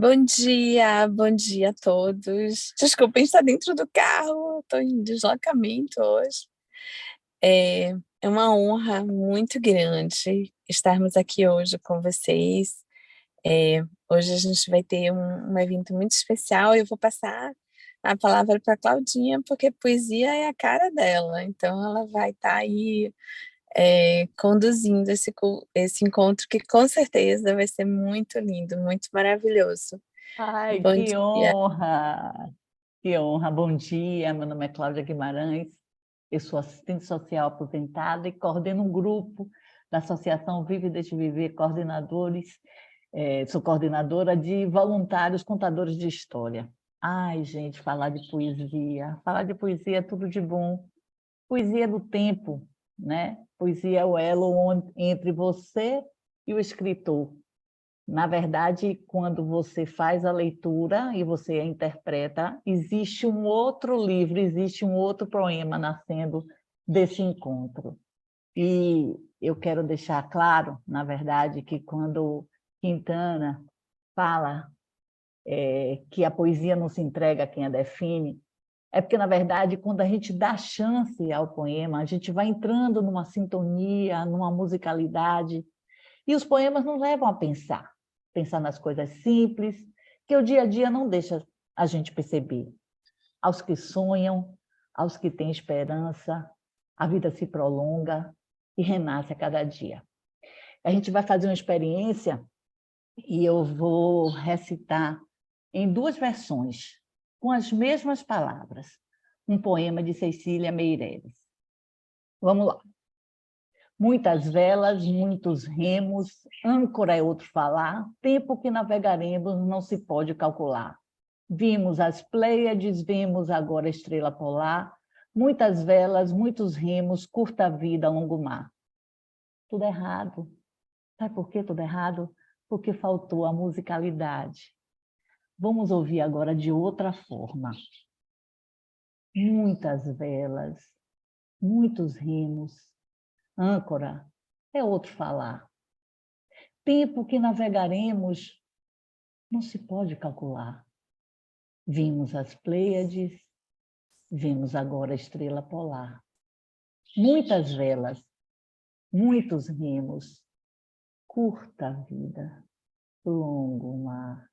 Bom dia a todos. Desculpem estar dentro do carro, estou em deslocamento hoje. É uma honra muito grande estarmos aqui hoje com vocês. Hoje a gente vai ter um evento muito especial e eu vou passar a palavra para Claudinha, porque poesia é a cara dela, então ela vai estar aí, conduzindo esse encontro que com certeza vai ser muito lindo, muito maravilhoso. Ai, Bom que dia. honra! Que honra! Bom dia, meu nome é Cláudia Guimarães, eu sou assistente social aposentada e coordeno um grupo da Associação Vive e Deixe Viver, sou coordenadora de voluntários contadores de história. Ai, gente, falar de poesia é tudo de bom. Poesia é do tempo, né? Poesia é o elo entre você e o escritor. Na verdade, quando você faz a leitura e você a interpreta, existe um outro livro, existe um outro poema nascendo desse encontro. E eu quero deixar claro, na verdade, que quando Quintana fala que a poesia não se entrega a quem a define, é porque, na verdade, quando a gente dá chance ao poema, a gente vai entrando numa sintonia, numa musicalidade, e os poemas nos levam a pensar nas coisas simples, que o dia a dia não deixa a gente perceber. Aos que sonham, aos que têm esperança, a vida se prolonga e renasce a cada dia. A gente vai fazer uma experiência e eu vou recitar em duas versões, com as mesmas palavras, um poema de Cecília Meirelles. Vamos lá. Muitas velas, muitos remos, âncora é outro falar, tempo que navegaremos não se pode calcular. Vimos as Pleiades, vemos agora a estrela polar, muitas velas, muitos remos, curta vida, longo mar. Tudo errado. Sabe por que tudo errado? Porque faltou a musicalidade. Vamos ouvir agora de outra forma. Muitas velas, muitos remos, âncora é outro falar. Tempo que navegaremos não se pode calcular. Vimos as Pleiades, vemos agora a estrela polar. Muitas velas, muitos remos, curta vida, longo mar.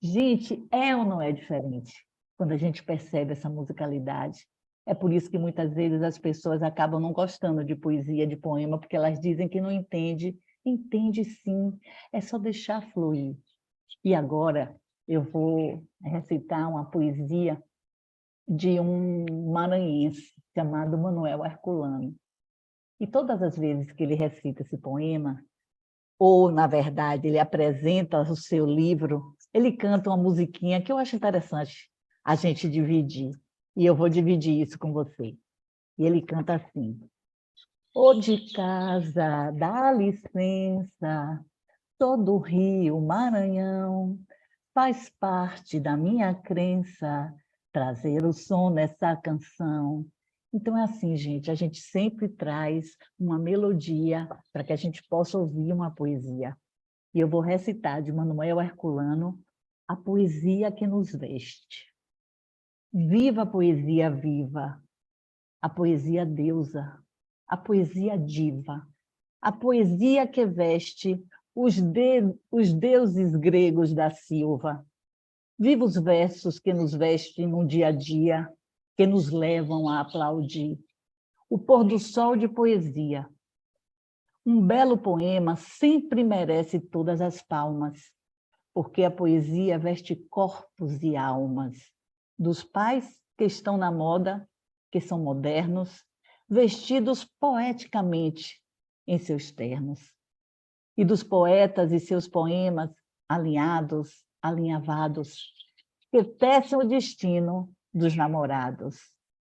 Gente, é ou não é diferente quando a gente percebe essa musicalidade? É por isso que muitas vezes as pessoas acabam não gostando de poesia, de poema, porque elas dizem que não entende. Entende sim, é só deixar fluir. E agora eu vou recitar uma poesia de um maranhense chamado Manuel Herculano. E todas as vezes que ele recita esse poema, ou, na verdade, ele apresenta o seu livro, ele canta uma musiquinha que eu acho interessante a gente dividir. E eu vou dividir isso com você. E ele canta assim: Ô de casa, dá licença, todo o Rio, Maranhão, faz parte da minha crença trazer o som nessa canção. Então é assim, gente, a gente sempre traz uma melodia para que a gente possa ouvir uma poesia. E eu vou recitar de Manuel Herculano a poesia que nos veste. Viva a poesia viva, a poesia deusa, a poesia diva, a poesia que veste os deuses gregos da Silva. Viva os versos que nos vestem no dia a dia, que nos levam a aplaudir. O pôr do sol de poesia. Um belo poema sempre merece todas as palmas, porque a poesia veste corpos e almas. Dos pais que estão na moda, que são modernos, vestidos poeticamente em seus ternos. E dos poetas e seus poemas alinhados, alinhavados, que tecem o destino dos namorados.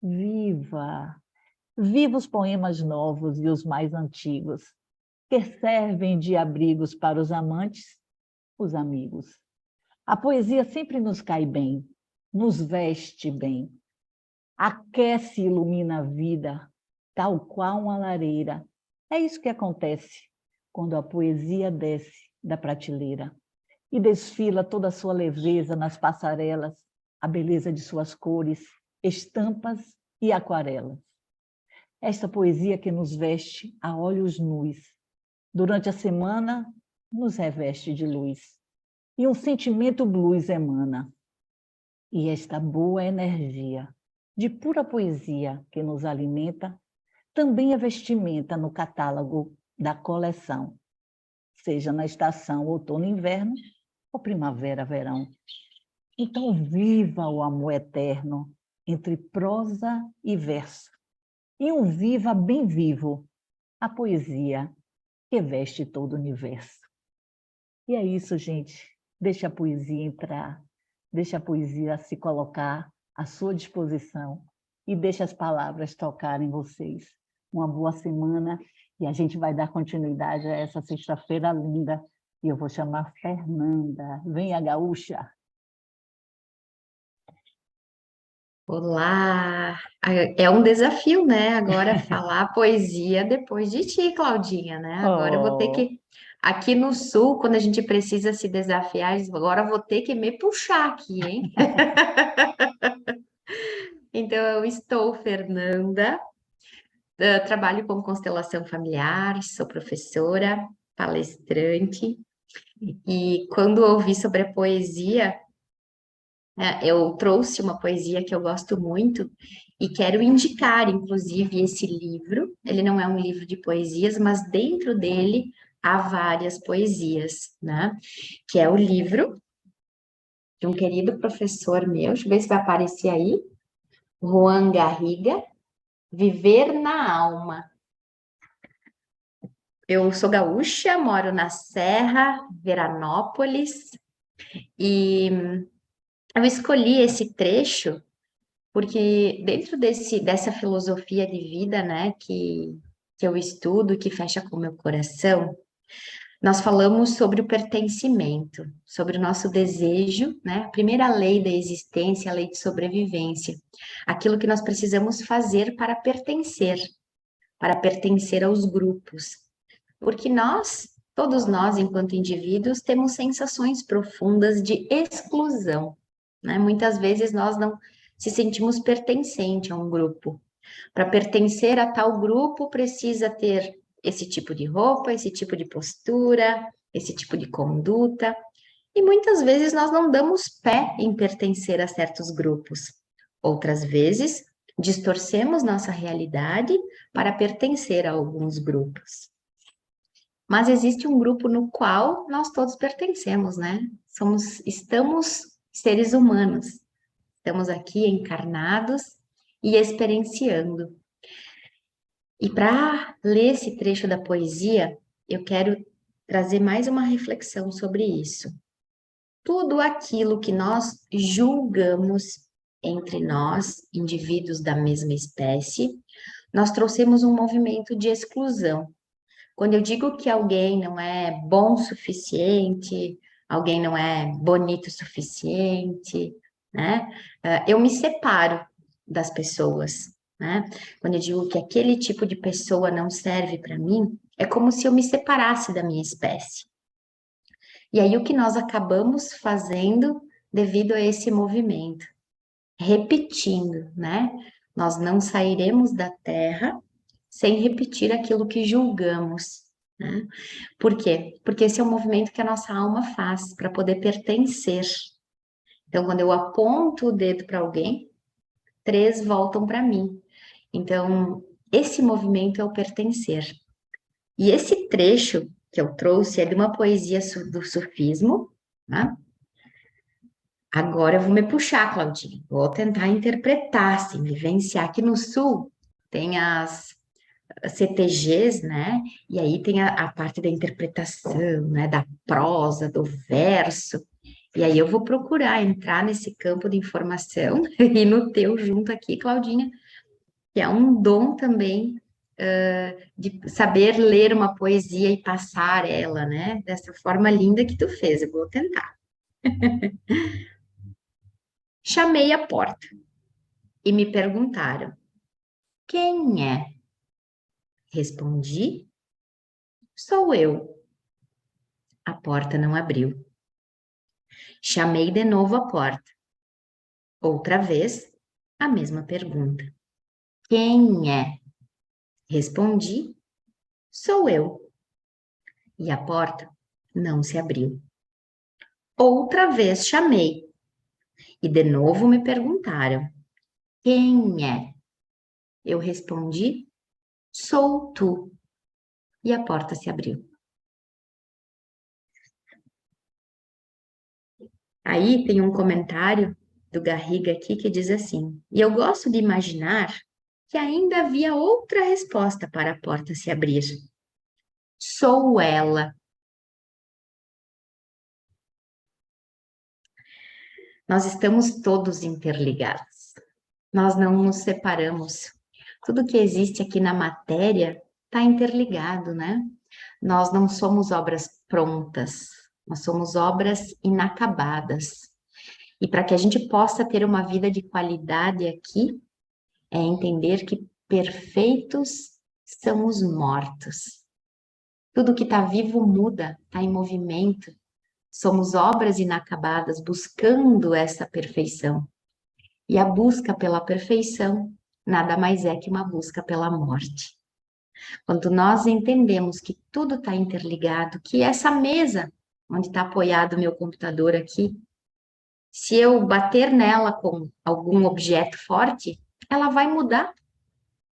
Viva! Viva os poemas novos e os mais antigos, que servem de abrigos para os amantes, os amigos. A poesia sempre nos cai bem, nos veste bem, aquece e ilumina a vida, tal qual uma lareira. É isso que acontece quando a poesia desce da prateleira. e desfila toda a sua leveza nas passarelas, a beleza de suas cores, estampas e aquarelas. Esta poesia que nos veste a olhos nus, durante a semana nos reveste de luz, e um sentimento blues emana. E esta boa energia de pura poesia que nos alimenta também é vestimenta no catálogo da coleção, seja na estação outono-inverno ou primavera-verão. Então, viva o amor eterno entre prosa e verso. E um viva bem vivo, a poesia que veste todo o universo. E é isso, gente. Deixa a poesia entrar, deixa a poesia se colocar à sua disposição e deixa as palavras tocarem vocês. Uma boa semana e a gente vai dar continuidade a essa sexta-feira linda. E eu vou chamar Fernanda. Venha, gaúcha! Olá! É um desafio, né? Agora falar poesia depois de ti, Claudinha, né? Agora eu vou ter Oh, que. Aqui no Sul, quando a gente precisa se desafiar, agora eu vou ter que me puxar aqui, hein? Então, eu estou, Fernanda, trabalho com constelação familiar, sou professora, palestrante, e quando ouvi sobre a poesia, eu trouxe uma poesia que eu gosto muito e quero indicar, inclusive, esse livro. Ele não é um livro de poesias, mas dentro dele há várias poesias, né? Que é o livro de um querido professor meu, deixa eu ver se vai aparecer aí, Juan Garriga, Viver na Alma. Eu sou gaúcha, moro na Serra, Veranópolis, e eu escolhi esse trecho porque dentro dessa filosofia de vida, né, que eu estudo, que fecha com o meu coração, nós falamos sobre o pertencimento, sobre o nosso desejo, né, a primeira lei da existência, a lei de sobrevivência, aquilo que nós precisamos fazer para pertencer aos grupos, porque todos nós, enquanto indivíduos, temos sensações profundas de exclusão, né? Muitas vezes nós não se sentimos pertencente a um grupo. Para pertencer a tal grupo, precisa ter esse tipo de roupa, esse tipo de postura, esse tipo de conduta. E muitas vezes nós não damos pé em pertencer a certos grupos. Outras vezes, distorcemos nossa realidade para pertencer a alguns grupos. Mas existe um grupo no qual nós todos pertencemos, né? Estamos seres humanos. Estamos aqui encarnados e experienciando. E para ler esse trecho da poesia, eu quero trazer mais uma reflexão sobre isso. Tudo aquilo que nós julgamos entre nós, indivíduos da mesma espécie, nós trouxemos um movimento de exclusão. Quando eu digo que alguém não é bom o suficiente, alguém não é bonito o suficiente, né? Eu me separo das pessoas, né? Quando eu digo que aquele tipo de pessoa não serve para mim, é como se eu me separasse da minha espécie. E aí o que nós acabamos fazendo devido a esse movimento? Repetindo, né? Nós não sairemos da Terra sem repetir aquilo que julgamos, né? Por quê? Porque esse é um movimento que a nossa alma faz para poder pertencer. Então, quando eu aponto o dedo para alguém, 3 voltam para mim. Então, esse movimento é o pertencer. E esse trecho que eu trouxe é de uma poesia do sufismo, né? Agora eu vou me puxar, Claudinha. Vou tentar interpretar, assim, vivenciar. Aqui no Sul tem as CTGs, né? E aí tem a parte da interpretação, né? Da prosa, do verso. E aí eu vou procurar entrar nesse campo de informação e no teu junto aqui, Claudinha, que é um dom também de saber ler uma poesia e passar ela, né? Dessa forma linda que tu fez. Eu vou tentar. Chamei a porta e me perguntaram: quem é? Respondi: sou eu. A porta não abriu. Chamei de novo à porta. Outra vez, a mesma pergunta. Quem é? Respondi, sou eu. E a porta não se abriu. Outra vez chamei. E de novo me perguntaram. Quem é? Eu respondi, sou tu. E a porta se abriu. Aí tem um comentário do Garriga aqui que diz assim: e eu gosto de imaginar que ainda havia outra resposta para a porta se abrir. Sou ela. Nós estamos todos interligados. Nós não nos separamos. Tudo que existe aqui na matéria está interligado, né? Nós não somos obras prontas, nós somos obras inacabadas. E para que a gente possa ter uma vida de qualidade aqui, é entender que perfeitos são os mortos. Tudo que está vivo muda, está em movimento. Somos obras inacabadas buscando essa perfeição. E a busca pela perfeição nada mais é que uma busca pela morte. Quando nós entendemos que tudo está interligado, que essa mesa onde está apoiado o meu computador aqui, se eu bater nela com algum objeto forte, ela vai mudar.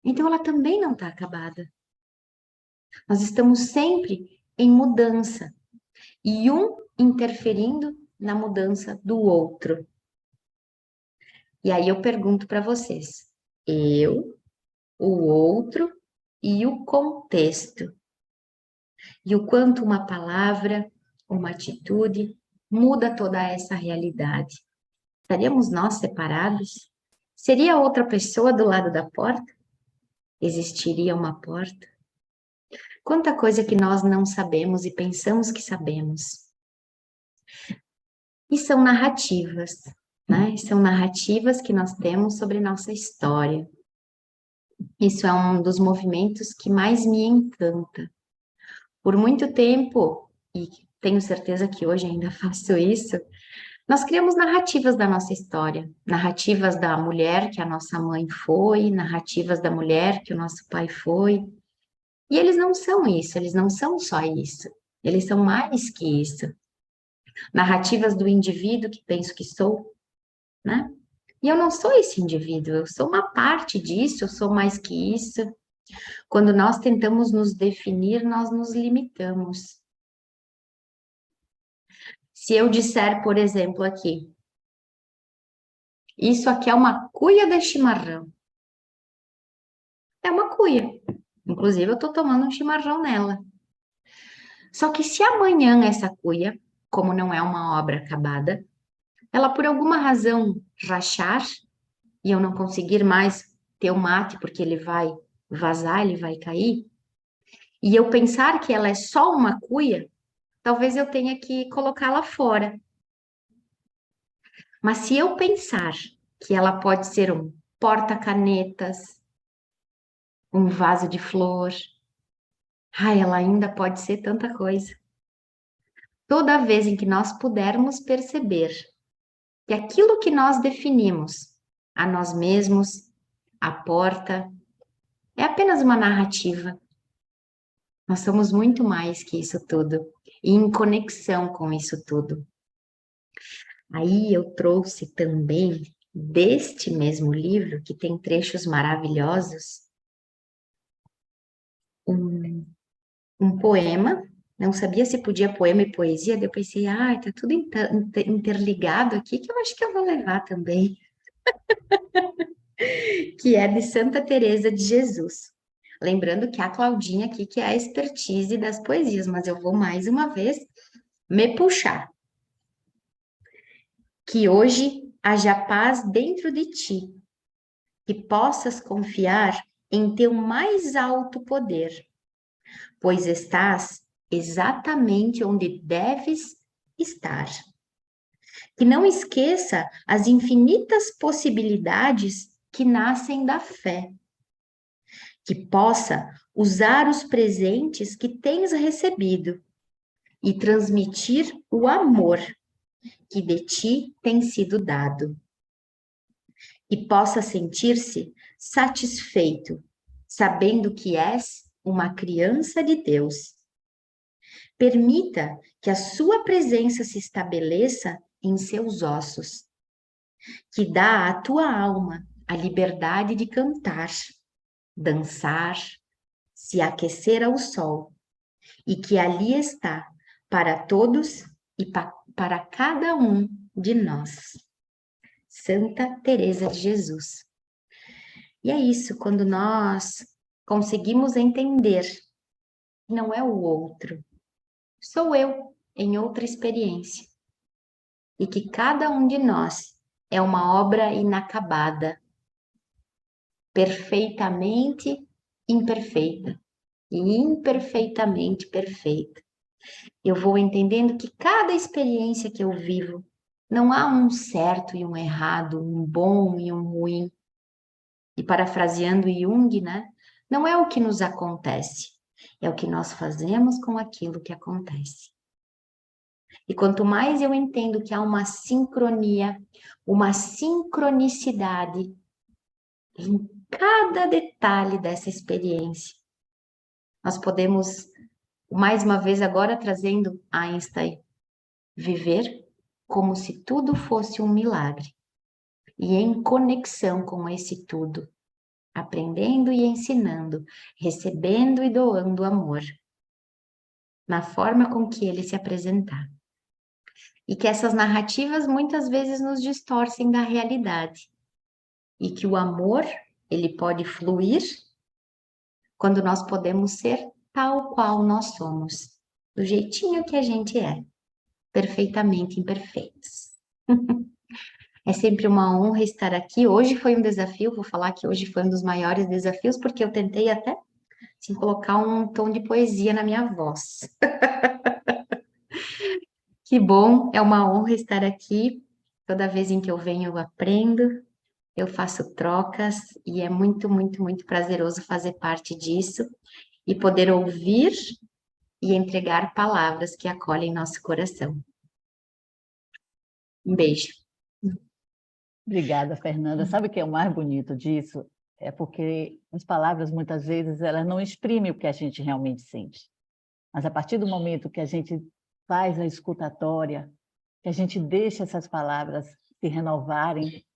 Então ela também não está acabada. Nós estamos sempre em mudança e um interferindo na mudança do outro. E aí eu pergunto para vocês: eu, o outro e o contexto. E o quanto uma palavra, uma atitude muda toda essa realidade. Estaríamos nós separados? Seria outra pessoa do lado da porta? Existiria uma porta? Quanta coisa que nós não sabemos e pensamos que sabemos. E são narrativas, né? São narrativas que nós temos sobre nossa história. Isso é um dos movimentos que mais me encanta. Por muito tempo, e tenho certeza que hoje ainda faço isso, nós criamos narrativas da nossa história, narrativas da mulher que a nossa mãe foi, narrativas da mulher que o nosso pai foi. E eles não são isso, eles não são só isso, eles são mais que isso. Narrativas do indivíduo que penso que sou, né? E eu não sou esse indivíduo, eu sou uma parte disso, eu sou mais que isso. Quando nós tentamos nos definir, nós nos limitamos. Se eu disser, por exemplo, aqui, isso aqui é uma cuia de chimarrão. É uma cuia. Inclusive, eu estou tomando um chimarrão nela. Só que se amanhã essa cuia, como não é uma obra acabada, ela por alguma razão rachar e eu não conseguir mais ter o mate porque ele vai vazar, ele vai cair, e eu pensar que ela é só uma cuia, talvez eu tenha que colocá-la fora. Mas se eu pensar que ela pode ser um porta-canetas, um vaso de flor, ela ainda pode ser tanta coisa. Toda vez em que nós pudermos perceber que aquilo que nós definimos a nós mesmos, a porta, é apenas uma narrativa. Nós somos muito mais que isso tudo, e em conexão com isso tudo. Aí eu trouxe também, deste mesmo livro, que tem trechos maravilhosos, um poema. Não sabia se podia poema e poesia, daí eu pensei, tá tudo interligado aqui, que eu acho que eu vou levar também. Que é de Santa Teresa de Jesus. Lembrando que a Claudinha aqui, que é a expertise das poesias, mas eu vou mais uma vez me puxar. Que hoje haja paz dentro de ti, que possas confiar em teu mais alto poder, pois estás exatamente onde deves estar. Que não esqueça as infinitas possibilidades que nascem da fé. Que possa usar os presentes que tens recebido e transmitir o amor que de ti tem sido dado, e possa sentir-se satisfeito, sabendo que és uma criança de Deus. Permita que a sua presença se estabeleça em seus ossos, que dá à tua alma a liberdade de cantar, dançar, se aquecer ao sol, e que ali está para todos e para cada um de nós. Santa Teresa de Jesus. E é isso, quando nós conseguimos entender que não é o outro, sou eu em outra experiência, e que cada um de nós é uma obra inacabada, perfeitamente imperfeita e imperfeitamente perfeita. Eu vou entendendo que cada experiência que eu vivo, não há um certo e um errado, um bom e um ruim. E parafraseando Jung, né? Não é o que nos acontece, é o que nós fazemos com aquilo que acontece. E quanto mais eu entendo que há uma sincronia, uma sincronicidade em cada detalhe dessa experiência, nós podemos, mais uma vez agora trazendo Einstein, viver como se tudo fosse um milagre e em conexão com esse tudo, aprendendo e ensinando, recebendo e doando amor, na forma com que ele se apresentar. E que essas narrativas muitas vezes nos distorcem da realidade. E que o amor, ele pode fluir quando nós podemos ser tal qual nós somos, do jeitinho que a gente é, perfeitamente imperfeitos. É sempre uma honra estar aqui. Hoje foi um desafio, vou falar que hoje foi um dos maiores desafios, porque eu tentei até assim, colocar um tom de poesia na minha voz. Que bom, é uma honra estar aqui. Toda vez em que eu venho, eu aprendo, eu faço trocas e é muito, muito, muito prazeroso fazer parte disso e poder ouvir e entregar palavras que acolhem nosso coração. Um beijo. Obrigada, Fernanda. Sabe o que é o mais bonito disso? É porque as palavras, muitas vezes, elas não exprimem o que a gente realmente sente. Mas a partir do momento que a gente faz a escutatória, que a gente deixa essas palavras se renovarem,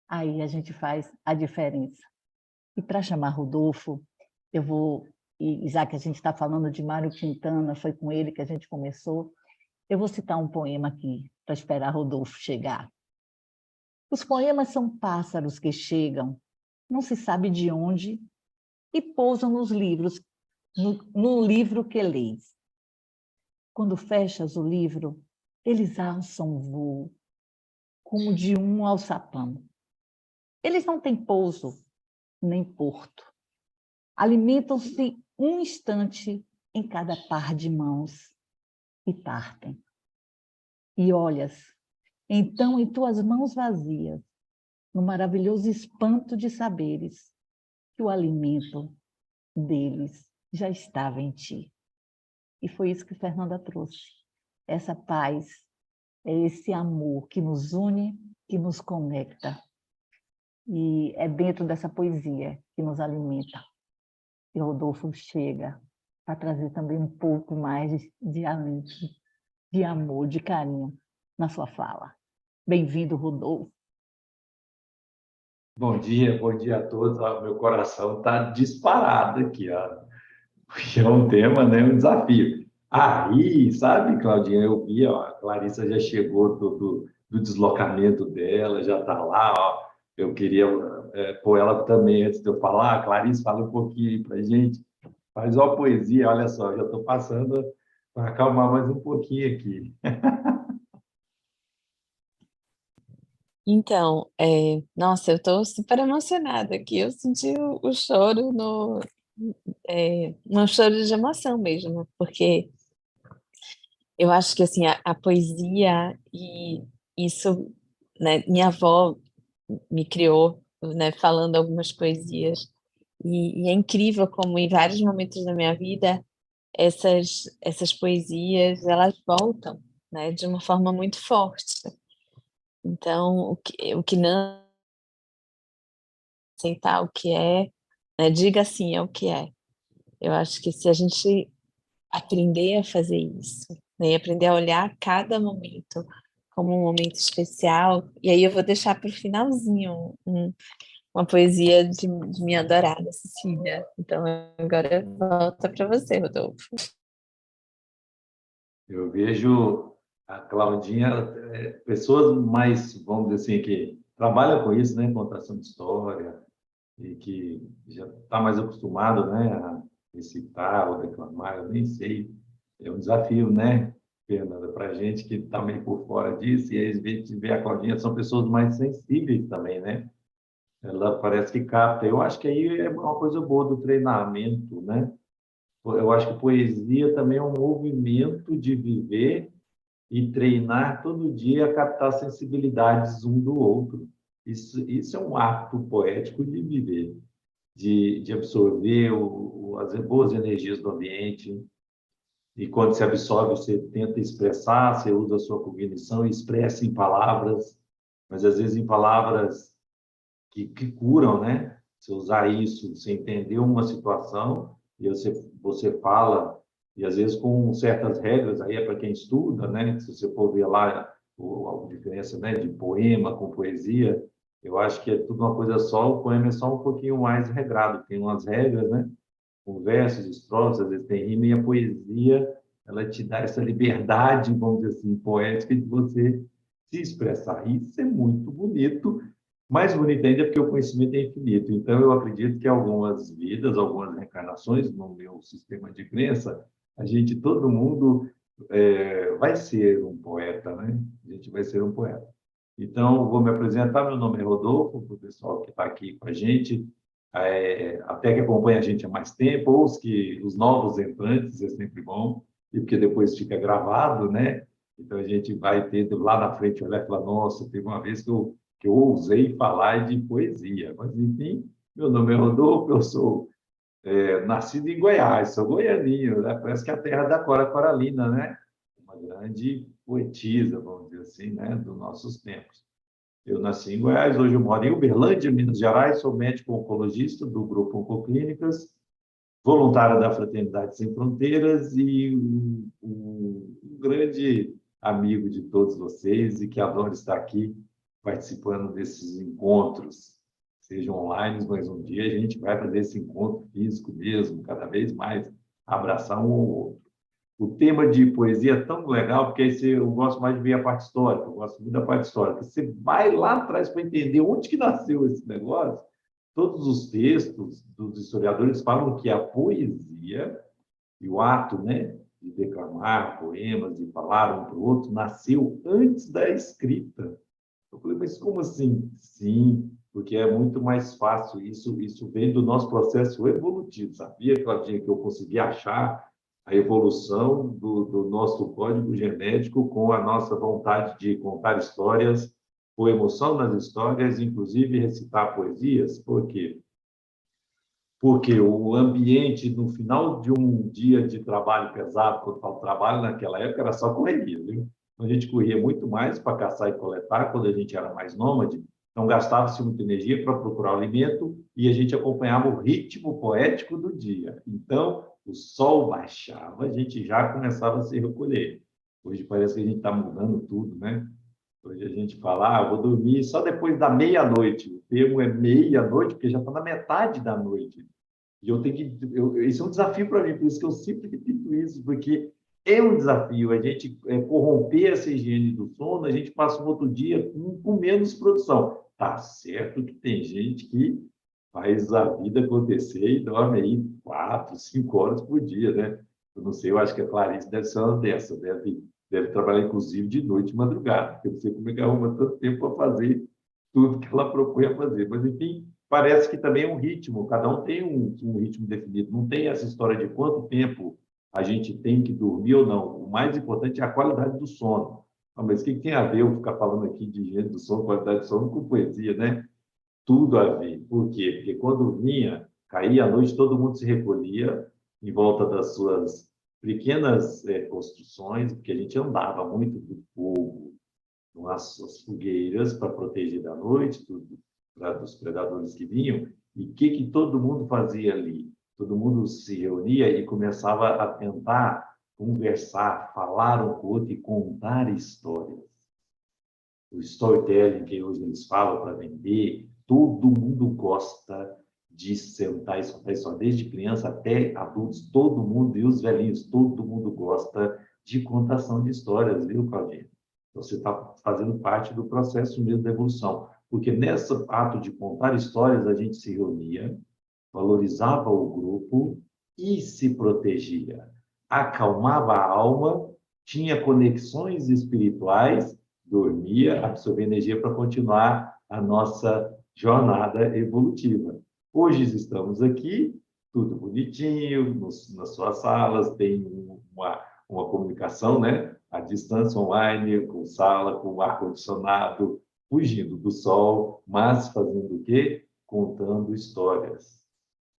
aí a gente faz a diferença. E para chamar Rodolfo, eu vou, e já que a gente está falando de Mário Quintana, foi com ele que a gente começou, eu vou citar um poema aqui para esperar Rodolfo chegar. Os poemas são pássaros que chegam, não se sabe de onde, e pousam nos livros, no livro que lês. Quando fechas o livro, eles alçam voo, como de um alçapão. Eles não têm pouso, nem porto. Alimentam-se um instante em cada par de mãos e partem. E olhas, então, em tuas mãos vazias, no maravilhoso espanto de saberes que o alimento deles já estava em ti. E foi isso que Fernanda trouxe. Essa paz, é esse amor que nos une, que nos conecta. E é dentro dessa poesia que nos alimenta. E Rodolfo chega para trazer também um pouco mais de alento, de amor, de carinho na sua fala. Bem-vindo, Rodolfo. Bom dia a todos. Ó, meu coração está disparado aqui, ó. Porque é um tema, né, um desafio. Aí, sabe, Claudinha, eu vi, ó, a Clarissa já chegou do deslocamento dela, já está lá, ó. Eu queria pôr ela também antes de eu falar. Clarice, fala um pouquinho para a gente. Faz uma poesia, olha só, já estou passando para acalmar mais um pouquinho aqui. Então, nossa, eu estou super emocionada aqui. Eu senti o choro um choro de emoção mesmo, porque eu acho que assim a poesia e isso, né, minha avó me criou, né, falando algumas poesias e é incrível como em vários momentos da minha vida essas poesias elas voltam, né, de uma forma muito forte. Então, o que não aceitar o que é, né, diga sim ao que é. Eu acho que se a gente aprender a fazer isso, né, e aprender a olhar cada momento como um momento especial, e aí eu vou deixar para o finalzinho uma poesia de minha adorada Cecília. Então agora volta para você, Rodolfo. Eu vejo a Claudinha, pessoas mais, vamos dizer assim, que trabalham com isso, né, contação de história, e que já está mais acostumado, né, a recitar ou declamar, eu nem sei. É um desafio, né, Fernanda, para a gente que está meio por fora disso, e aí a gente vê a Claudinha, são pessoas mais sensíveis também, né? Ela parece que capta. Eu acho que aí é uma coisa boa do treinamento, né? Eu acho que poesia também é um movimento de viver e treinar todo dia a captar sensibilidades um do outro. Isso é um ato poético de viver, de absorver as boas energias do ambiente. E quando se absorve, você tenta expressar, você usa a sua cognição e expressa em palavras, mas às vezes em palavras que curam, né? Você usar isso, você entender uma situação e você fala, e às vezes com certas regras, aí é para quem estuda, né? Se você for ver lá a diferença, né, de poema com poesia, eu acho que é tudo uma coisa só, o poema é só um pouquinho mais regrado, tem umas regras, né? Com versos, estrofes, às vezes tem rima, e a poesia, ela te dá essa liberdade, vamos dizer assim, poética de você se expressar. Isso é muito bonito, mais bonito ainda porque o conhecimento é infinito. Então, eu acredito que algumas vidas, algumas reencarnações, no meu sistema de crença, a gente, todo mundo, vai ser um poeta, né? A gente vai ser um poeta. Então, vou me apresentar. Meu nome é Rodolfo, para o pessoal que está aqui com a gente, até que acompanha a gente há mais tempo, ou os novos entrantes, é sempre bom, e porque depois fica gravado, né? Então, a gente vai ter lá na frente olhar e falar: nossa, teve uma vez que eu ousei falar de poesia. Mas, enfim, meu nome é Rodolfo, eu sou nascido em Goiás, sou goianinho, né? Parece que é a terra da Cora Coralina, né? Uma grande poetisa, vamos dizer assim, né? Dos nossos tempos. Eu nasci em Goiás, hoje eu moro em Uberlândia, Minas Gerais, sou médico oncologista do Grupo Oncoclínicas, voluntário da Fraternidade Sem Fronteiras e um grande amigo de todos vocês e que adoro estar aqui participando desses encontros, sejam online, mas um dia a gente vai fazer esse encontro físico mesmo, cada vez mais, abraçar um ao outro. O tema de poesia é tão legal, porque aí eu gosto mais de ver a parte histórica, eu gosto muito da parte histórica. Você vai lá atrás para entender onde que nasceu esse negócio. Todos os textos dos historiadores falam que a poesia e o ato, né, de declamar poemas e falar um para o outro nasceu antes da escrita. Eu falei, mas como assim? Sim, porque é muito mais fácil. Isso vem do nosso processo evolutivo. Sabia, Claudinha, que eu consegui achar a evolução do nosso código genético com a nossa vontade de contar histórias, com emoção nas histórias, inclusive recitar poesias? Por quê? Porque o ambiente, no final de um dia de trabalho pesado, quando eu falo trabalho, naquela época era só correria, viu? A gente corria muito mais para caçar e coletar quando a gente era mais nômade, então gastava-se muita energia para procurar o alimento e a gente acompanhava o ritmo poético do dia. Então, o sol baixava, a gente já começava a se recolher. Hoje parece que a gente está mudando tudo, né? Hoje a gente fala, vou dormir só depois da meia-noite. O termo é meia-noite, porque já está na metade da noite. E eu tenho que. Isso é um desafio para mim, por isso que eu sempre repito isso, porque é um desafio a gente corromper essa higiene do sono, a gente passa um outro dia com menos produção. Tá certo que tem gente que faz a vida acontecer e dorme aí 4, 5 horas por dia, né? Eu não sei, eu acho que a Clarice deve ser uma dessas, deve trabalhar inclusive de noite e madrugada, porque eu não sei como é que arruma tanto tempo para fazer tudo que ela propõe a fazer. Mas, enfim, parece que também é um ritmo, cada um tem um ritmo definido, não tem essa história de quanto tempo a gente tem que dormir ou não. O mais importante é a qualidade do sono. Mas o que tem a ver eu ficar falando aqui de higiene do sono, qualidade do sono com poesia, né? Tudo a ver. Por quê? Porque quando caía a noite, todo mundo se recolhia em volta das suas pequenas construções, porque a gente andava muito do fogo, as fogueiras para proteger da noite, dos predadores que vinham. E o que todo mundo fazia ali? Todo mundo se reunia e começava a tentar conversar, falar um com o outro e contar histórias. O storytelling que hoje eles falam para vender, todo mundo gosta de sentar e escutar história, desde criança até adultos, todo mundo, e os velhinhos, todo mundo gosta de contação de histórias, viu, Claudinha? Você está fazendo parte do processo mesmo da evolução, porque nesse ato de contar histórias, a gente se reunia, valorizava o grupo e se protegia, acalmava a alma, tinha conexões espirituais, dormia, absorvia energia para continuar a nossa jornada evolutiva. Hoje estamos aqui, tudo bonitinho, nas suas salas, tem uma comunicação, né? À distância online, com sala, com ar-condicionado, fugindo do sol, mas fazendo o quê? Contando histórias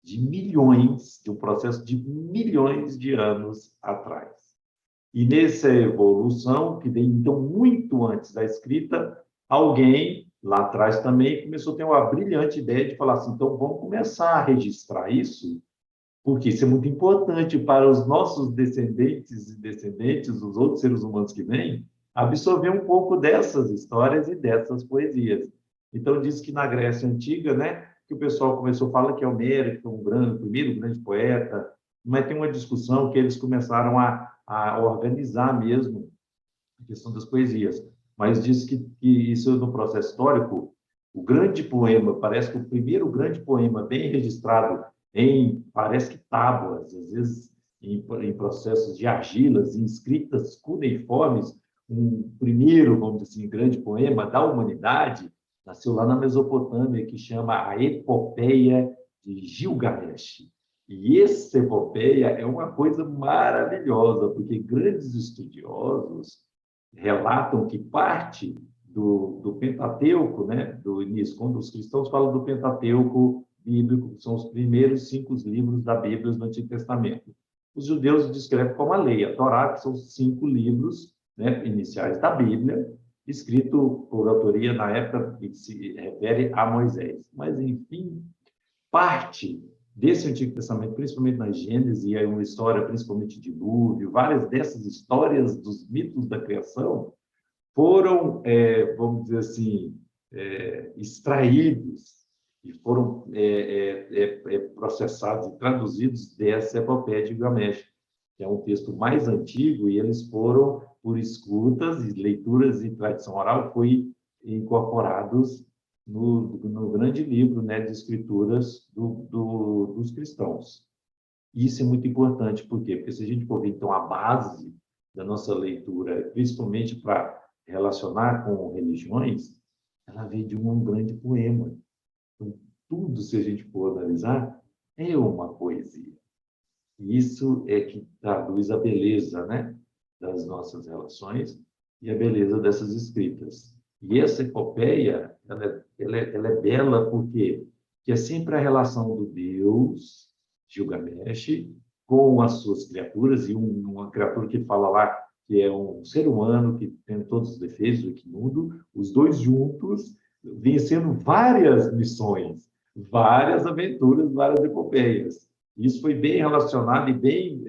de milhões, de um processo de milhões de anos atrás. E nessa evolução, que vem então muito antes da escrita, alguém lá atrás também começou a ter uma brilhante ideia de falar assim, então vamos começar a registrar isso, porque isso é muito importante para os nossos descendentes e descendentes, os outros seres humanos que vêm, absorver um pouco dessas histórias e dessas poesias. Então, diz que na Grécia Antiga, né, que o pessoal começou a falar que Homero, que foi o primeiro grande poeta, mas tem uma discussão que eles começaram a organizar mesmo a questão das poesias. Mas diz que isso no processo histórico, o grande poema, parece que o primeiro grande poema bem registrado parece que tábuas, às vezes em processos de argilas, em escritas cuneiformes, um primeiro, vamos dizer assim, grande poema da humanidade, nasceu lá na Mesopotâmia, que chama a Epopeia de Gilgamesh. E essa epopeia é uma coisa maravilhosa, porque grandes estudiosos relatam que parte do Pentateuco, né, do início, quando os cristãos falam do Pentateuco bíblico, que são os primeiros 5 livros da Bíblia do Antigo Testamento. Os judeus descrevem como a lei, a Torá, que são os 5 livros, né, iniciais da Bíblia, escrito por autoria na época que se refere a Moisés. Mas, enfim, parte desse Antigo Testamento, principalmente na Gênesis, e aí uma história principalmente de dilúvio, várias dessas histórias dos mitos da criação foram, vamos dizer assim, extraídos e foram processados e traduzidos dessa epopeia de Gilgamesh, que é um texto mais antigo, e eles foram, por escutas e leituras e tradição oral, foi incorporados no grande livro, né, de escrituras dos cristãos. Isso é muito importante, por quê? Porque se a gente for ver, então, a base da nossa leitura, principalmente para relacionar com religiões, ela vem de um grande poema. Então, tudo, se a gente for analisar, é uma poesia. E isso é que traduz a beleza, né, das nossas relações e a beleza dessas escritas. E essa epopeia, ela é bela porque é sempre a relação do Deus, Gilgamesh, com as suas criaturas, e uma criatura que fala lá que é um ser humano que tem todos os defeitos do Iquimundo, os dois juntos, vencendo várias missões, várias aventuras, várias epopeias. Isso foi bem relacionado e bem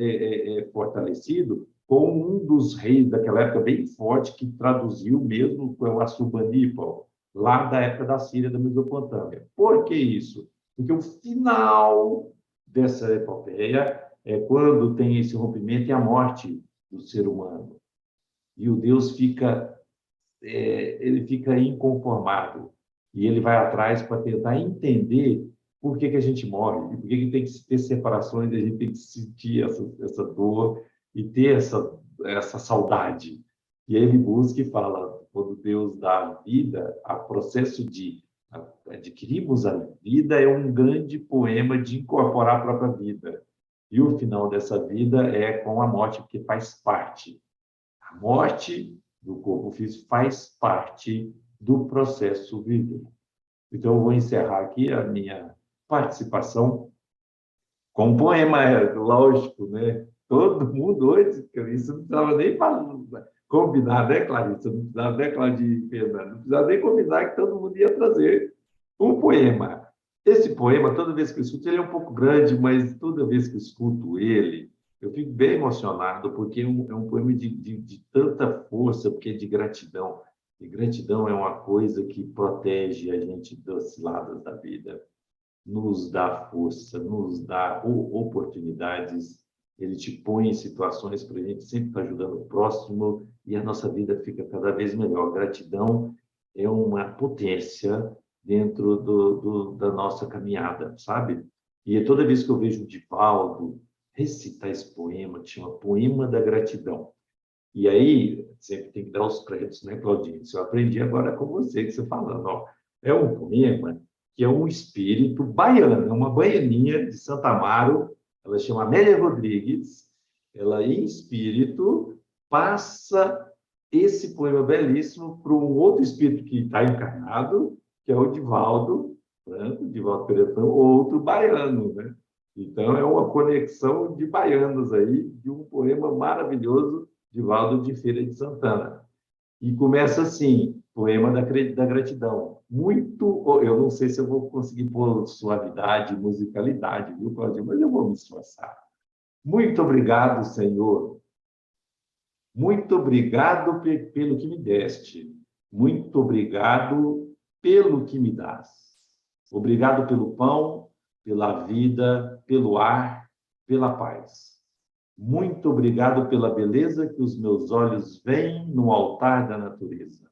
fortalecido com um dos reis daquela época bem forte, que traduziu mesmo, foi o Assurbanipal, lá da época da Síria, da Mesopotâmia. Por que isso? Porque o final dessa epopeia é quando tem esse rompimento e a morte do ser humano. E o Deus ele fica inconformado. E ele vai atrás para tentar entender por que a gente morre, e por que tem que ter separações, a gente tem que sentir essa dor e ter essa saudade. E aí ele busca e fala, quando Deus dá a vida, o processo de adquirirmos a vida é um grande poema de incorporar a própria vida. E o final dessa vida é com a morte, porque faz parte. A morte do corpo físico faz parte do processo viver. Então, eu vou encerrar aqui a minha participação com um poema, lógico, né? Todo mundo hoje, isso não precisava nem combinar, né, Clarissa? Não precisava, né, Claudinha e Fernanda? Não precisava nem combinar que todo mundo ia trazer um poema. Esse poema, toda vez que eu escuto, ele é um pouco grande, mas toda vez que eu escuto ele, eu fico bem emocionado, porque é um poema de tanta força, porque é de gratidão. E gratidão é uma coisa que protege a gente das ciladas da vida, nos dá força, nos dá oportunidades. Ele te põe em situações para a gente sempre estar ajudando o próximo e a nossa vida fica cada vez melhor. Gratidão é uma potência dentro da nossa caminhada, sabe? E toda vez que eu vejo o Divaldo recitar esse poema, que chama Poema da Gratidão. E aí, sempre tem que dar os créditos, né, Claudinha? Isso eu aprendi agora com você, que você falando, ó. É um poema que é um espírito baiano, é uma baianinha de Santa Amaro, ela chama Amélia Rodrigues, ela em espírito passa esse poema belíssimo para um outro espírito que está encarnado, que é o Divaldo Franco, Divaldo Pereira Franco, outro baiano, né? Então, é uma conexão de baianos aí, de um poema maravilhoso, Divaldo de Feira de Santana. E começa assim, poema da gratidão. Muito, eu não sei se eu vou conseguir pôr suavidade, musicalidade, viu, Claudinho? Mas eu vou me esforçar. Muito obrigado, Senhor. Muito obrigado pelo que me deste. Muito obrigado pelo que me dás. Obrigado pelo pão, pela vida, pelo ar, pela paz. Muito obrigado pela beleza que os meus olhos veem no altar da natureza.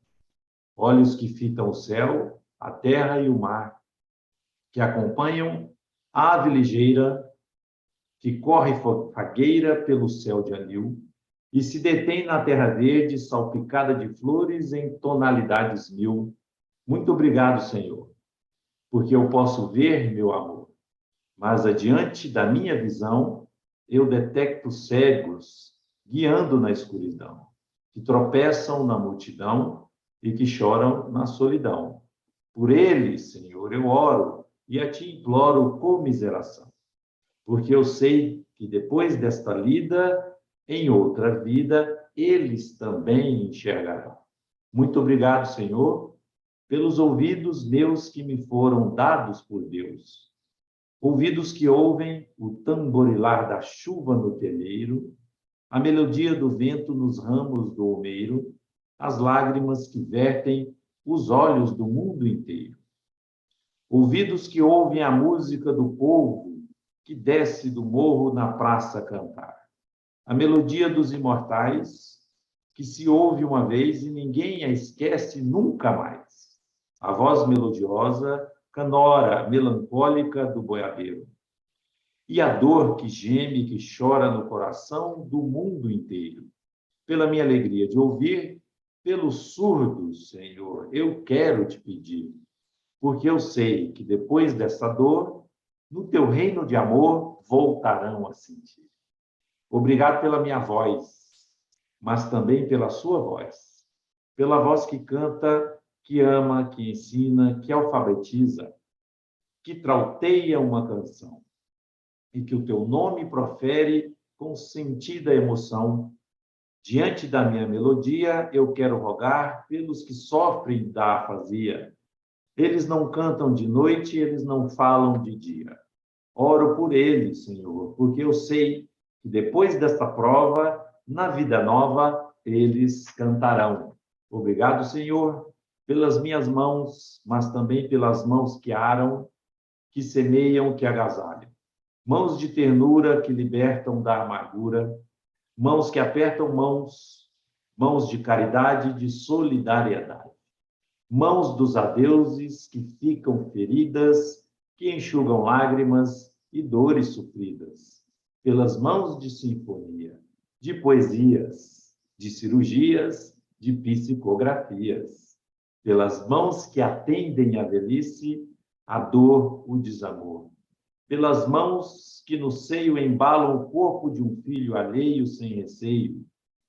Olhos que fitam o céu, a terra e o mar, que acompanham a ave ligeira, que corre fagueira pelo céu de anil e se detém na terra verde, salpicada de flores em tonalidades mil. Muito obrigado, Senhor, porque eu posso ver, meu amor, mas adiante da minha visão, eu detecto cegos guiando na escuridão, que tropeçam na multidão e que choram na solidão. Por eles, Senhor, eu oro e a ti imploro comiseração, porque eu sei que depois desta lida, em outra vida, eles também enxergarão. Muito obrigado, Senhor, pelos ouvidos meus que me foram dados por Deus. Ouvidos que ouvem o tamborilar da chuva no telheiro, a melodia do vento nos ramos do almeiro, as lágrimas que vertem os olhos do mundo inteiro. Ouvidos que ouvem a música do povo que desce do morro na praça cantar. A melodia dos imortais que se ouve uma vez e ninguém a esquece nunca mais. A voz melodiosa, canora, melancólica do boiadeiro. E a dor que geme, que chora no coração do mundo inteiro. Pela minha alegria de ouvir, pelos surdos, Senhor, eu quero te pedir, porque eu sei que depois dessa dor, no teu reino de amor, voltarão a sentir. Obrigado pela minha voz, mas também pela sua voz. Pela voz que canta, que ama, que ensina, que alfabetiza, que trauteia uma canção. E que o teu nome profere com sentida emoção. Diante da minha melodia, eu quero rogar pelos que sofrem da afasia. Eles não cantam de noite, eles não falam de dia. Oro por eles, Senhor, porque eu sei que depois desta prova, na vida nova, eles cantarão. Obrigado, Senhor, pelas minhas mãos, mas também pelas mãos que aram, que semeiam, que agasalham. Mãos de ternura que libertam da amargura, mãos que apertam mãos, mãos de caridade e de solidariedade. Mãos dos adeuses que ficam feridas, que enxugam lágrimas e dores sofridas, pelas mãos de sinfonia, de poesias, de cirurgias, de psicografias, pelas mãos que atendem a velhice, a dor, o desamor, pelas mãos que no seio embalam o corpo de um filho alheio sem receio,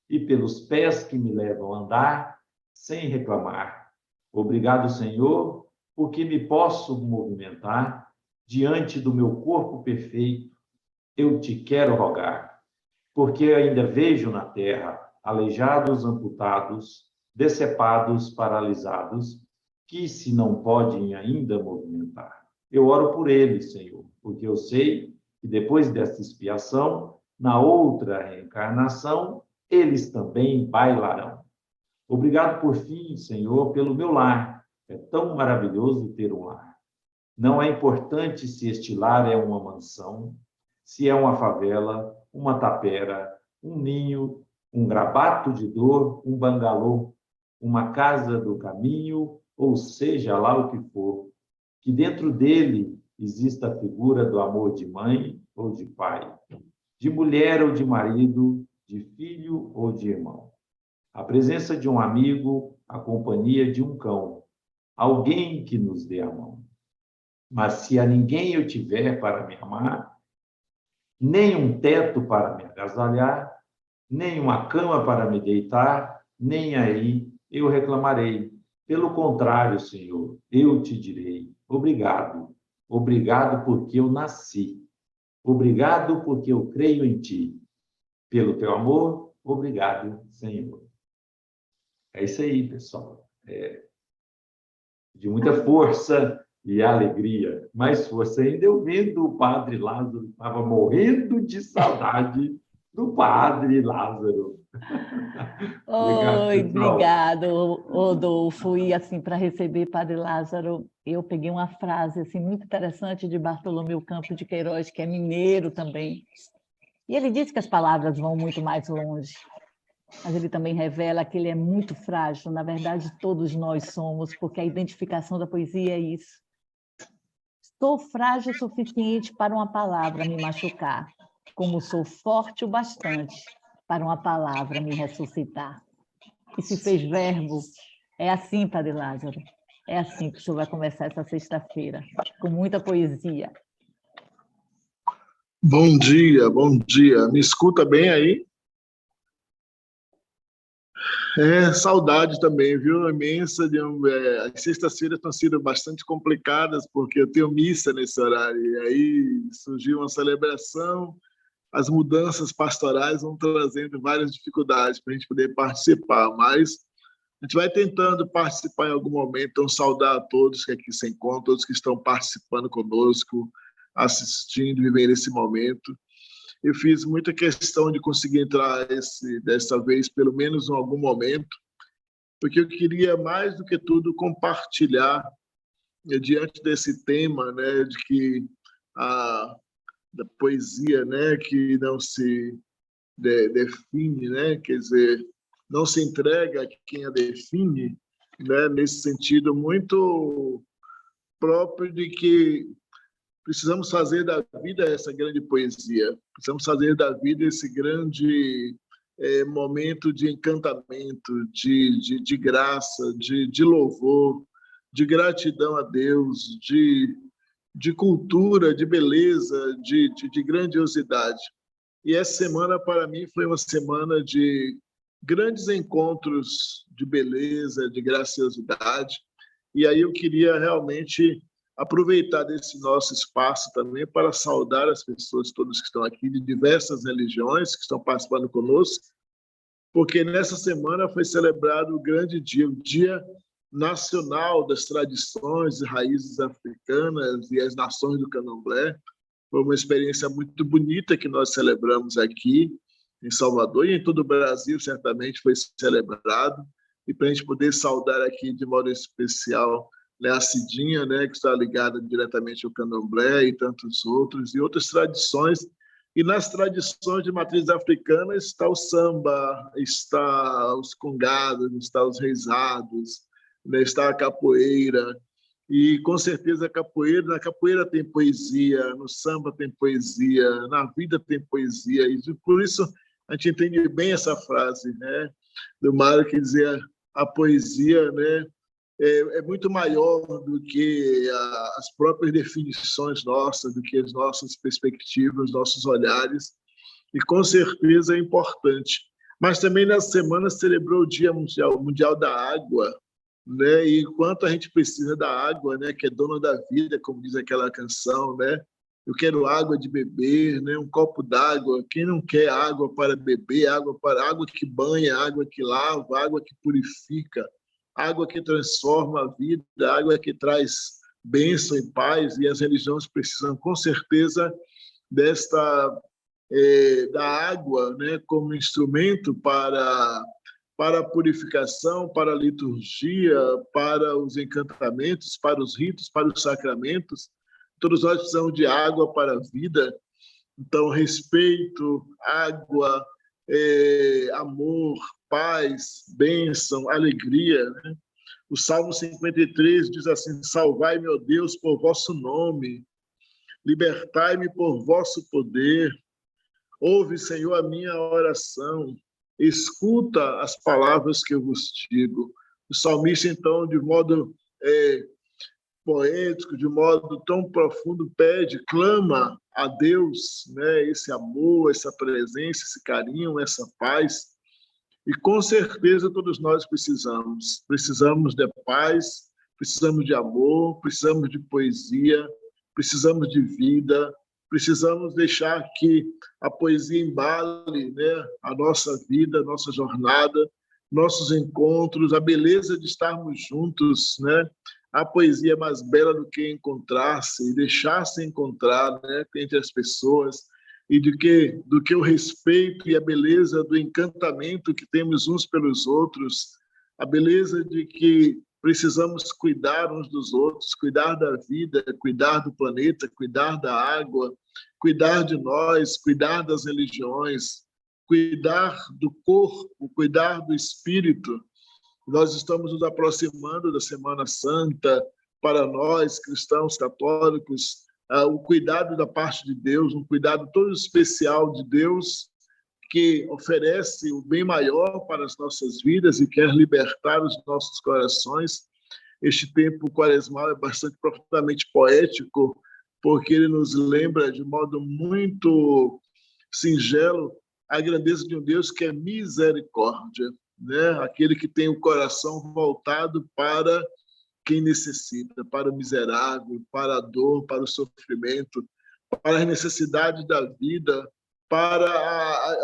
e pelos pés que me levam a andar sem reclamar. Obrigado, Senhor, porque me posso movimentar diante do meu corpo perfeito. Eu te quero rogar, porque ainda vejo na terra aleijados, amputados, decepados, paralisados, que se não podem ainda movimentar. Eu oro por eles, Senhor, porque eu sei que depois desta expiação, na outra reencarnação, eles também bailarão. Obrigado por fim, Senhor, pelo meu lar. É tão maravilhoso ter um lar. Não é importante se este lar é uma mansão, se é uma favela, uma tapera, um ninho, um grabato de dor, um bangalô, uma casa do caminho, ou seja lá o que for, que dentro dele exista a figura do amor de mãe ou de pai, de mulher ou de marido, de filho ou de irmão. A presença de um amigo, a companhia de um cão, alguém que nos dê a mão. Mas se a ninguém eu tiver para me amar, nem um teto para me agasalhar, nem uma cama para me deitar, nem aí eu reclamarei. Pelo contrário, Senhor, eu te direi, obrigado. Obrigado porque eu nasci. Obrigado porque eu creio em ti. Pelo teu amor, obrigado, Senhor. É isso aí, pessoal. De muita força e alegria. Mais força ainda eu vendo o Padre Lázaro, estava morrendo de saudade do Padre Lázaro. Oi, obrigado, Rodolfo. E assim, para receber Padre Lázaro, eu peguei uma frase assim muito interessante de Bartolomeu Campos de Queiroz, que é mineiro também. E ele diz que as palavras vão muito mais longe, mas ele também revela que ele é muito frágil. Na verdade, todos nós somos, porque a identificação da poesia é isso. Sou frágil o suficiente para uma palavra me machucar, como sou forte o bastante para uma palavra me ressuscitar. E se fez verbo, é assim, Padre Lázaro, é assim que o senhor vai começar essa sexta-feira, com muita poesia. Bom dia, bom dia. Me escuta bem aí? Saudade também, viu? Imensa. As sextas-feiras estão sendo bastante complicadas, porque eu tenho missa nesse horário. E aí surgiu uma celebração, as mudanças pastorais vão trazendo várias dificuldades para a gente poder participar, mas a gente vai tentando participar em algum momento. Então, saudar a todos que aqui se encontram, todos que estão participando conosco, assistindo, vivendo esse momento. Eu fiz muita questão de conseguir entrar dessa vez, pelo menos em algum momento, porque eu queria, mais do que tudo, compartilhar, diante desse tema, né, de que da poesia, né, que não se define, né, quer dizer, não se entrega a quem a define, né, nesse sentido muito próprio de que precisamos fazer da vida essa grande poesia, precisamos fazer da vida esse grande momento de encantamento, de graça, de louvor, de gratidão a Deus, de cultura, de beleza, de grandiosidade. E essa semana, para mim, foi uma semana de grandes encontros de beleza, de graciosidade. E aí eu queria realmente aproveitar desse nosso espaço também para saudar as pessoas todas que estão aqui, de diversas religiões que estão participando conosco, porque nessa semana foi celebrado o grande dia, o Dia Nacional das Tradições e Raízes Africanas e as Nações do Candomblé. Foi uma experiência muito bonita que nós celebramos aqui em Salvador e em todo o Brasil, certamente foi celebrado. E para a gente poder saudar aqui de modo especial, né, a Cidinha, né, que está ligada diretamente ao Candomblé e tantos outros, e outras tradições. E nas tradições de matriz africana está o samba, está os congados, está os reisados, né, está a capoeira. E com certeza na capoeira tem poesia, no samba tem poesia, na vida tem poesia. E por isso a gente entende bem essa frase, né, do Mário, que dizia a poesia, né, é muito maior do que as próprias definições nossas, do que as nossas perspectivas, nossos olhares, e com certeza é importante. Mas também nessa semana celebrou o Dia Mundial da Água, né? E quanto a gente precisa da água, né? Que é dona da vida, como diz aquela canção, né? eu quero água de beber, né? Um copo d'água. Quem não quer água para beber, água que banha, água que lava, água que purifica, água que transforma a vida, água que traz bênção e paz, e as religiões precisam, com certeza, da água, né, como instrumento para a purificação, para a liturgia, para os encantamentos, para os ritos, para os sacramentos. Todos nós precisamos de água para a vida. Então, respeito, água, amor, paz, bênção, alegria, né? O Salmo 53 diz assim: salvai-me, ó Deus, por vosso nome, libertai-me por vosso poder. Ouve, Senhor, a minha oração, escuta as palavras que eu vos digo. O salmista, então, de modo poético, de modo tão profundo, pede, clama a Deus, né, esse amor, essa presença, esse carinho, essa paz. E com certeza todos nós precisamos. Precisamos de paz, precisamos de amor, precisamos de poesia, precisamos de vida, precisamos deixar que a poesia embale, né, a nossa vida, a nossa jornada, nossos encontros, a beleza de estarmos juntos, né? A poesia é mais bela do que encontrar-se e deixar-se encontrar, né, entre as pessoas, e do que o respeito e a beleza do encantamento que temos uns pelos outros, a beleza de que precisamos cuidar uns dos outros, cuidar da vida, cuidar do planeta, cuidar da água, cuidar de nós, cuidar das religiões, cuidar do corpo, cuidar do espírito. Nós estamos nos aproximando da Semana Santa. Para nós, cristãos católicos, o cuidado da parte de Deus, um cuidado todo especial de Deus, que oferece o bem maior para as nossas vidas e quer libertar os nossos corações. Este tempo quaresmal é bastante profundamente poético, porque ele nos lembra de modo muito singelo a grandeza de um Deus que é misericórdia, né? Aquele que tem o coração voltado para quem necessita, para o miserável, para a dor, para o sofrimento, para as necessidades da vida, para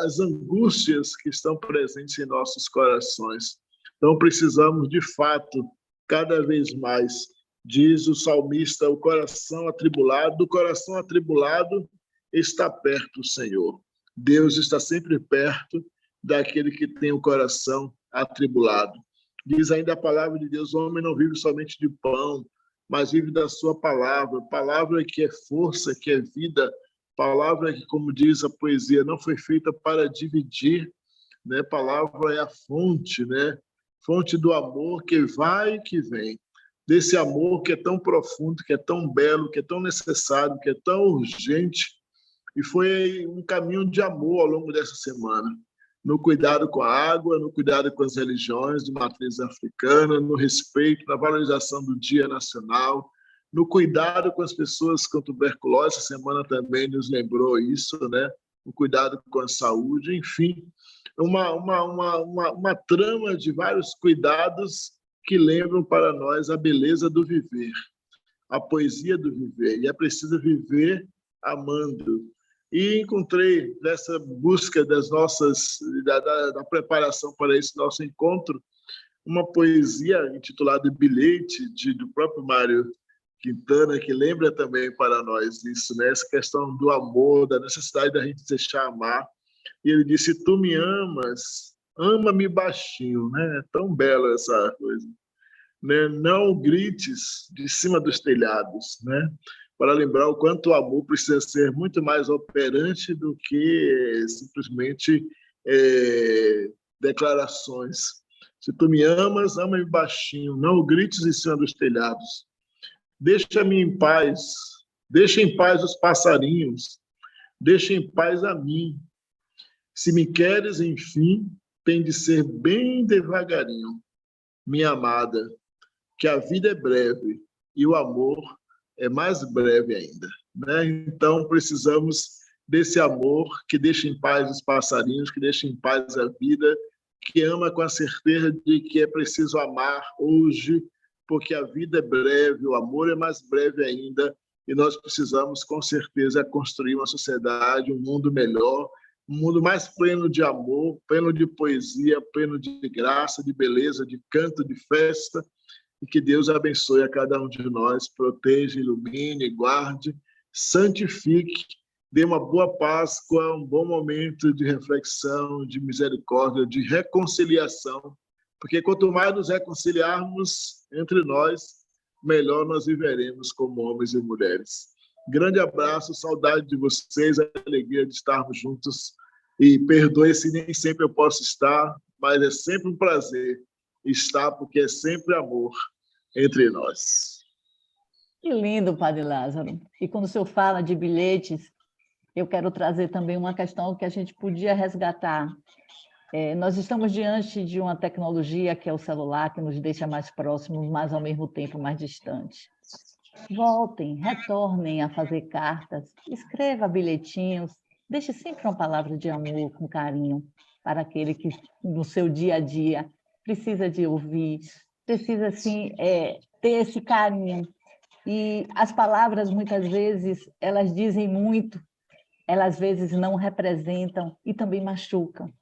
as angústias que estão presentes em nossos corações. Então, precisamos, de fato, cada vez mais, diz o salmista, o coração atribulado, do coração atribulado está perto o Senhor. Deus está sempre perto daquele que tem o coração atribulado. Diz ainda a palavra de Deus: o homem não vive somente de pão, mas vive da sua palavra. Palavra que é força, que é vida. Palavra que, como diz a poesia, não foi feita para dividir, né? Palavra é a fonte, né? Fonte do amor que vai e que vem. Desse amor que é tão profundo, que é tão belo, que é tão necessário, que é tão urgente. E foi um caminho de amor ao longo dessa semana. No cuidado com a água, no cuidado com as religiões de matriz africana, no respeito, na valorização do Dia Nacional, no cuidado com as pessoas com tuberculose. Essa semana também nos lembrou isso, né? O cuidado com a saúde, enfim, uma trama de vários cuidados que lembram para nós a beleza do viver, a poesia do viver. E é preciso viver amando. E encontrei, nessa busca da preparação para esse nosso encontro, uma poesia intitulada Bilhete, do próprio Mário Quintana, que lembra também para nós isso, né? Essa questão do amor, da necessidade da gente se deixar amar. E ele disse: tu me amas, ama-me baixinho, né? É tão bela essa coisa, né? Não grites de cima dos telhados, né? Para lembrar o quanto o amor precisa ser muito mais operante do que simplesmente declarações. Se tu me amas, ama-me baixinho, não grites em cima dos telhados. Deixa-me em paz, deixa em paz os passarinhos, deixa em paz a mim. Se me queres, enfim, tem de ser bem devagarinho, minha amada, que a vida é breve e o amor é mais breve ainda, né? Então, precisamos desse amor que deixa em paz os passarinhos, que deixa em paz a vida, que ama com a certeza de que é preciso amar hoje, porque a vida é breve, o amor é mais breve ainda, e nós precisamos, com certeza, construir uma sociedade, um mundo melhor, um mundo mais pleno de amor, pleno de poesia, pleno de graça, de beleza, de canto, de festa, e que Deus abençoe a cada um de nós, proteja, ilumine, guarde, santifique, dê uma boa Páscoa, um bom momento de reflexão, de misericórdia, de reconciliação, porque quanto mais nos reconciliarmos entre nós, melhor nós viveremos como homens e mulheres. Grande abraço, saudade de vocês, a alegria de estarmos juntos. E perdoe se nem sempre eu posso estar, mas é sempre um prazer estar, porque é sempre amor entre nós. Que lindo, Padre Lázaro. E quando o senhor fala de bilhetes, eu quero trazer também uma questão que a gente podia resgatar. Nós estamos diante de uma tecnologia que é o celular, que nos deixa mais próximos, mas ao mesmo tempo mais distantes. Voltem, retornem a fazer cartas, escreva bilhetinhos, deixe sempre uma palavra de amor, com carinho, para aquele que no seu dia a dia precisa de ouvir, precisa assim, ter esse carinho. E as palavras, muitas vezes, elas dizem muito, elas às vezes não representam e também machucam.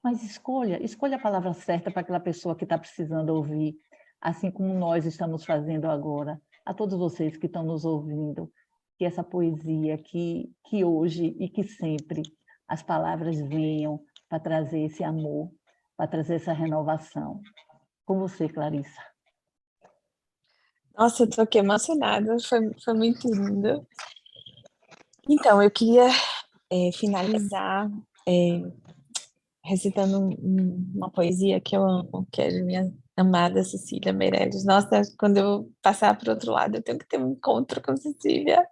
Mas escolha a palavra certa para aquela pessoa que está precisando ouvir, assim como nós estamos fazendo agora. A todos vocês que estão nos ouvindo, que essa poesia, que hoje e que sempre as palavras venham para trazer esse amor, para trazer essa renovação. Com você, Clarissa. Nossa, eu estou aqui emocionada, foi muito lindo. Então, eu queria finalizar recitando uma poesia que eu amo, que é de minha amada Cecília Meirelles. Nossa, quando eu passar para o outro lado, eu tenho que ter um encontro com Cecília,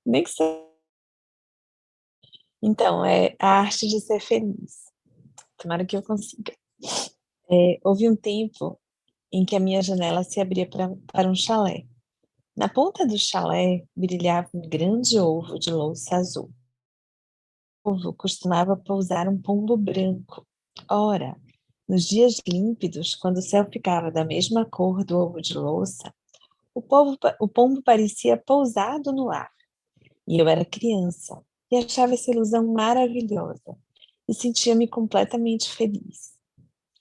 nem que seja. Então, é a arte de ser feliz. Tomara que eu consiga. Houve um tempo em que a minha janela se abria para um chalé. Na ponta do chalé brilhava um grande ovo de louça azul. O ovo costumava pousar um pombo branco. Ora, nos dias límpidos, quando o céu ficava da mesma cor do ovo de louça, o pombo parecia pousado no ar. E eu era criança e achava essa ilusão maravilhosa e sentia-me completamente feliz.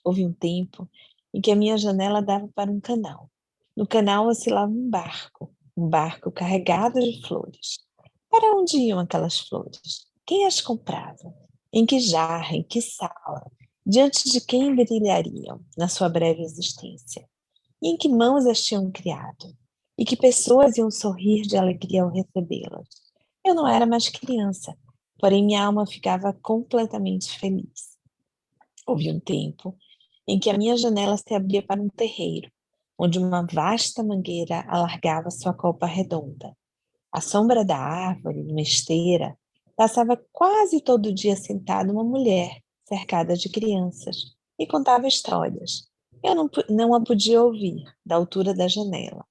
Houve um tempo em que a minha janela dava para um canal. No canal oscilava um barco carregado de flores. Para onde iam aquelas flores? Quem as comprava? Em que jarra? Em que sala? Diante de quem brilhariam na sua breve existência? E em que mãos as tinham criado? E que pessoas iam sorrir de alegria ao recebê-las? Eu não era mais criança, porém minha alma ficava completamente feliz. Houve um tempo em que a minha janela se abria para um terreiro, onde uma vasta mangueira alargava sua copa redonda. À sombra da árvore, numa esteira, passava quase todo dia sentada uma mulher, cercada de crianças, e contava histórias. Eu não a podia ouvir, da altura da janela.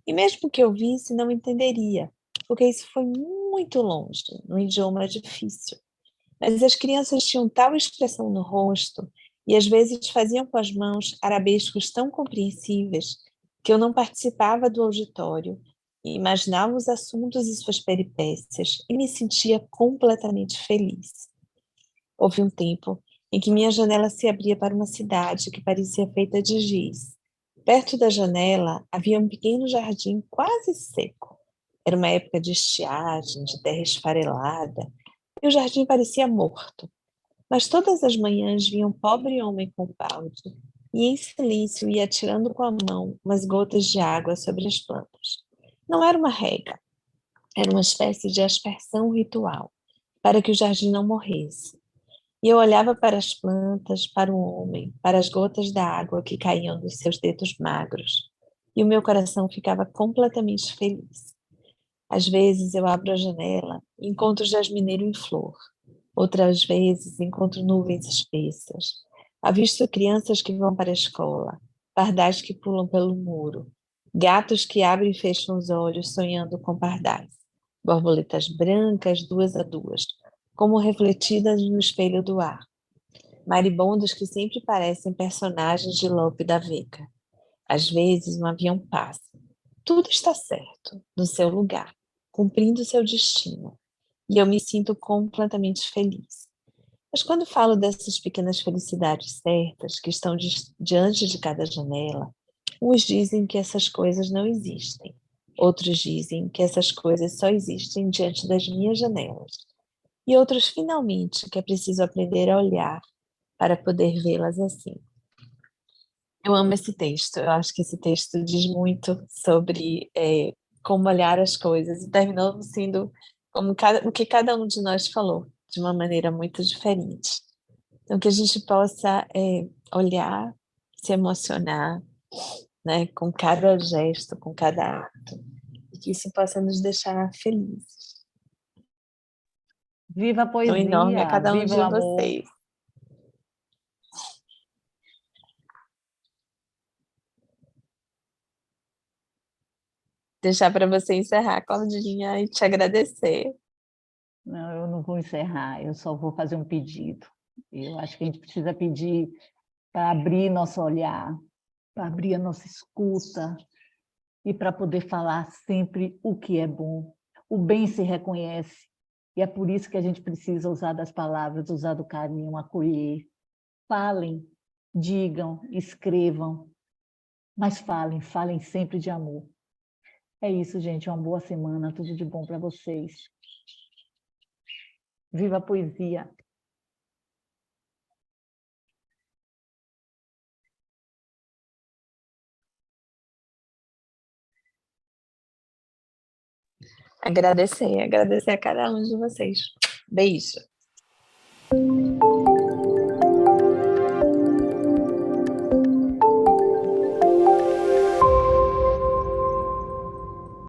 E mesmo que eu visse, não entenderia, porque isso foi muito longe, num idioma difícil. Mas as crianças tinham tal expressão no rosto e às vezes faziam com as mãos arabescos tão compreensíveis que eu não participava do auditório e imaginava os assuntos e suas peripécias e me sentia completamente feliz. Houve um tempo em que minha janela se abria para uma cidade que parecia feita de giz. Perto da janela havia um pequeno jardim quase seco. Era uma época de estiagem, de terra esfarelada, e o jardim parecia morto. Mas todas as manhãs vinha um pobre homem com um balde e em silêncio ia atirando com a mão umas gotas de água sobre as plantas. Não era uma rega, era uma espécie de aspersão ritual, para que o jardim não morresse. E eu olhava para as plantas, para o homem, para as gotas da água que caíam dos seus dedos magros, e o meu coração ficava completamente feliz. Às vezes eu abro a janela e encontro o jasmineiro em flor. Outras vezes encontro nuvens espessas. Avisto crianças que vão para a escola, pardais que pulam pelo muro, gatos que abrem e fecham os olhos sonhando com pardais, borboletas brancas duas a duas, como refletidas no espelho do ar, maribondos que sempre parecem personagens de Lope da Vega. Às vezes um avião passa. Tudo está certo, no seu lugar. cumprindo seu destino, e eu me sinto completamente feliz. Mas quando falo dessas pequenas felicidades certas que estão diante de cada janela, uns dizem que essas coisas não existem, outros dizem que essas coisas só existem diante das minhas janelas, e outros finalmente que é preciso aprender a olhar para poder vê-las assim. Eu amo esse texto, eu acho que esse texto diz muito sobre como olhar as coisas, e terminou sendo o que cada um de nós falou, de uma maneira muito diferente. Então, que a gente possa olhar, se emocionar, né, com cada gesto, com cada ato, e que isso possa nos deixar felizes. Viva a Um enorme a poesia, cada um viva o de amor. vocês. Deixar para você encerrar, Claudinha, e te agradecer. Não, eu não vou encerrar, eu só vou fazer um pedido. Eu acho que a gente precisa pedir para abrir nosso olhar, para abrir a nossa escuta e para poder falar sempre o que é bom. O bem se reconhece e é por isso que a gente precisa usar das palavras, usar do carinho, acolher. Falem, digam, escrevam, mas falem sempre de amor. É isso, gente, uma boa semana, tudo de bom para vocês. Viva a poesia! Agradecer a cada um de vocês. Beijo.